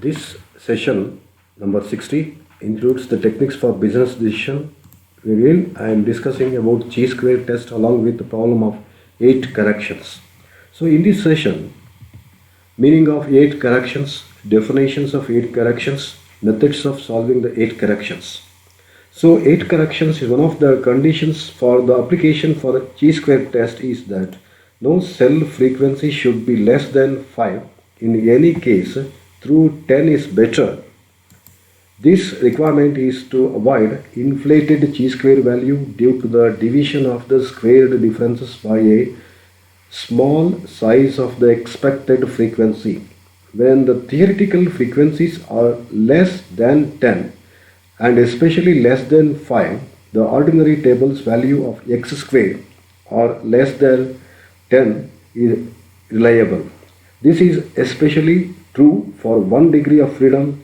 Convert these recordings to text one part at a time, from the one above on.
This session, number 60, includes the techniques for business decision. Again, I am discussing about chi-square test along with the problem of 8 corrections. So in this session, meaning of 8 corrections, definitions of 8 corrections, methods of solving the 8 corrections. So 8 corrections is one of the conditions for the application for the chi-square test is that no cell frequency should be less than 5. In any case, through 10 is better. This requirement is to avoid inflated chi-square value due to the division of the squared differences by a small size of the expected frequency. When the theoretical frequencies are less than 10 and especially less than 5, the ordinary table's value of x squared or less than 10 is reliable. This is especially true for 1 degree of freedom.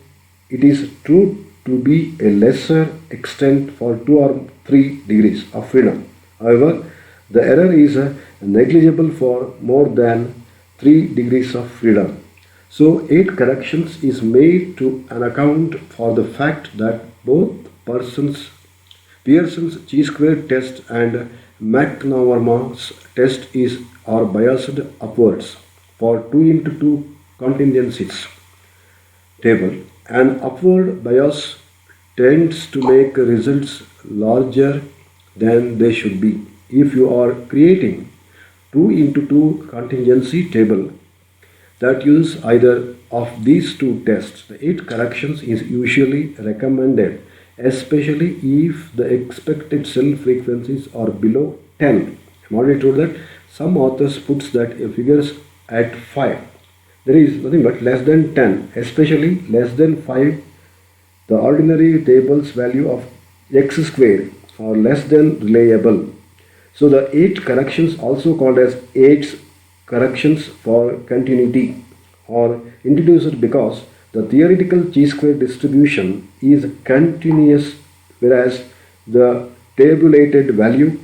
It is true to be a lesser extent for 2 or 3 degrees of freedom. However, the error is negligible for more than 3 degrees of freedom. So 8 corrections is made to an account for the fact that both Pearson's chi-square test and McNamara's test are biased upwards for 2 into 2 contingencies table. An upward bias tends to make results larger than they should be. If you are creating 2 into 2 contingency table that uses either of these two tests, the 8 corrections is usually recommended, especially if the expected cell frequencies are below 10. I'm already told that some authors puts that figures at 5. There is nothing but less than 10, especially less than 5. The ordinary table's value of x squared are less than reliable. So the 8 corrections, also called as 8 corrections for continuity, are introduced because the theoretical chi-square distribution is continuous, whereas the tabulated value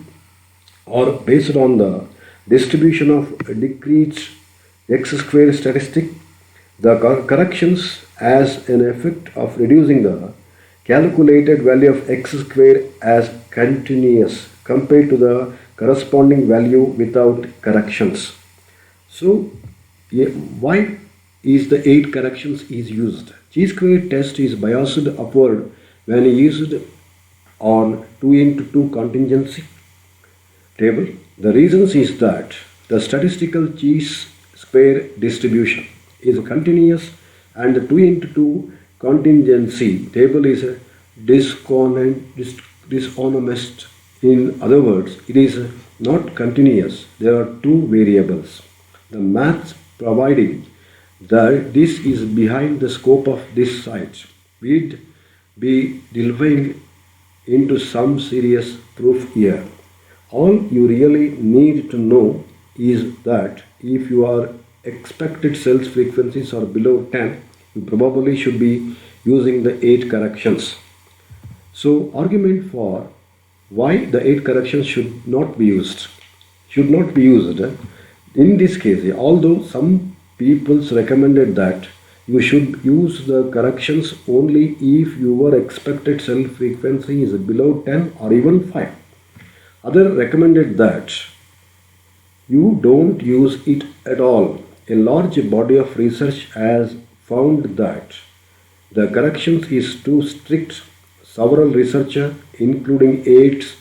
are based on the distribution of discrete x square statistic. The corrections as an effect of reducing the calculated value of x square as continuous compared to the corresponding value without corrections. So why is the 8 corrections is used? Chi-square test is biased upward when used on 2 into 2 contingency table. The reasons is that the statistical chi-square distribution is continuous and the 2 into 2 contingency table is dishonest. In other words, it is not continuous. There are 2 variables. The maths providing that this is behind the scope of this site. We'd be delving into some serious proof here. All you really need to know is that if your expected cells frequencies are below 10, you probably should be using the 8 corrections. So argument for why the 8 corrections should not be used. In this case, although some people recommended that you should use the corrections only if your expected cell frequency is below 10 or even 5. Others recommended that you don't use it at all. A large body of research has found that the corrections is too strict. Several researchers, including 8,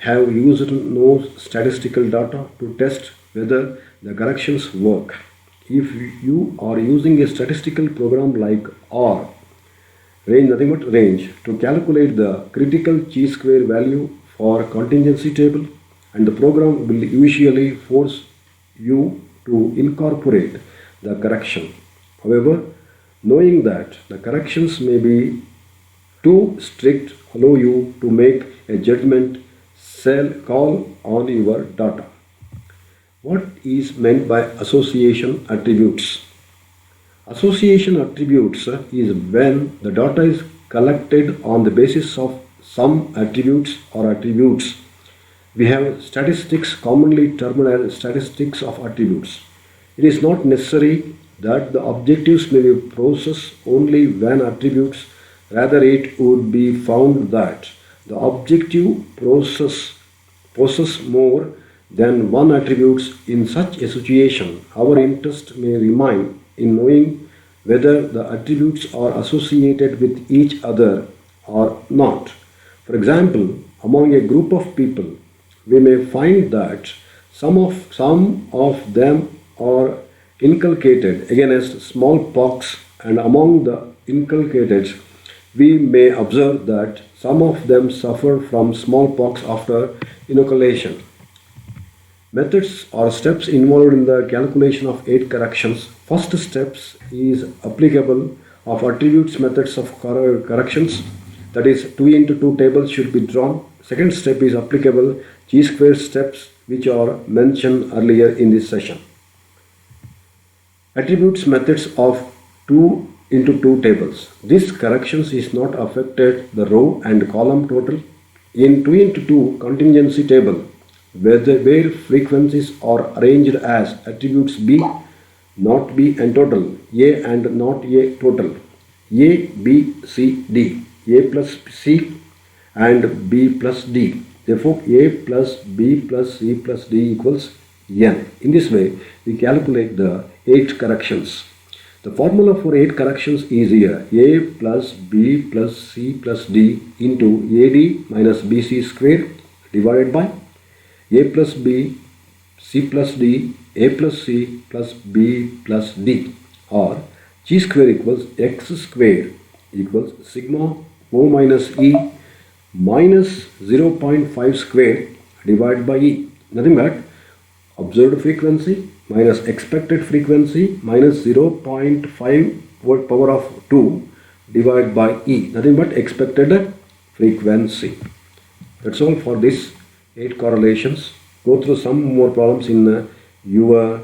have used no statistical data to test whether the corrections work. If you are using a statistical program like R, nothing but range, to calculate the critical chi-square value for contingency table, and the program will usually force you to incorporate the correction. However, knowing that the corrections may be too strict allow you to make a judgment call on your data. What is meant by association attributes? Association attributes is when the data is collected on the basis of some attributes or attributes. We have statistics commonly termed as statistics of attributes. It is not necessary that the objectives may be processed only when attributes, rather it would be found that the objective possess more than one attributes. In such a situation, our interest may remain in knowing whether the attributes are associated with each other or not. For example, among a group of people, we may find that some of them are inculcated against smallpox, and among the inculcated, we may observe that some of them suffer from smallpox after inoculation. Methods or steps involved in the calculation of eight corrections. First steps is applicable of attributes methods of corrections, that is 2 into 2 tables should be drawn. Second step is applicable chi-square steps which are mentioned earlier in this session. Attributes methods of 2 into 2 tables. This corrections is not affected the row and column total. In 2 into 2 contingency table, where frequencies are arranged as attributes B, not B and total, A and not A total, A, B, C, D, A plus C and B plus D. Therefore, A plus B plus C plus D equals N. In this way, we calculate the 8 corrections. The formula for 8 corrections is here: A plus B plus C plus D into AD minus BC square divided by A plus B, C plus D, A plus C plus B plus D, or G square equals X square equals sigma O minus E minus 0.5 square divided by E. Nothing but observed frequency minus expected frequency minus 0.5 power of 2 divided by E. Nothing but expected frequency. That's all for this 8 correlations. Go through some more problems in your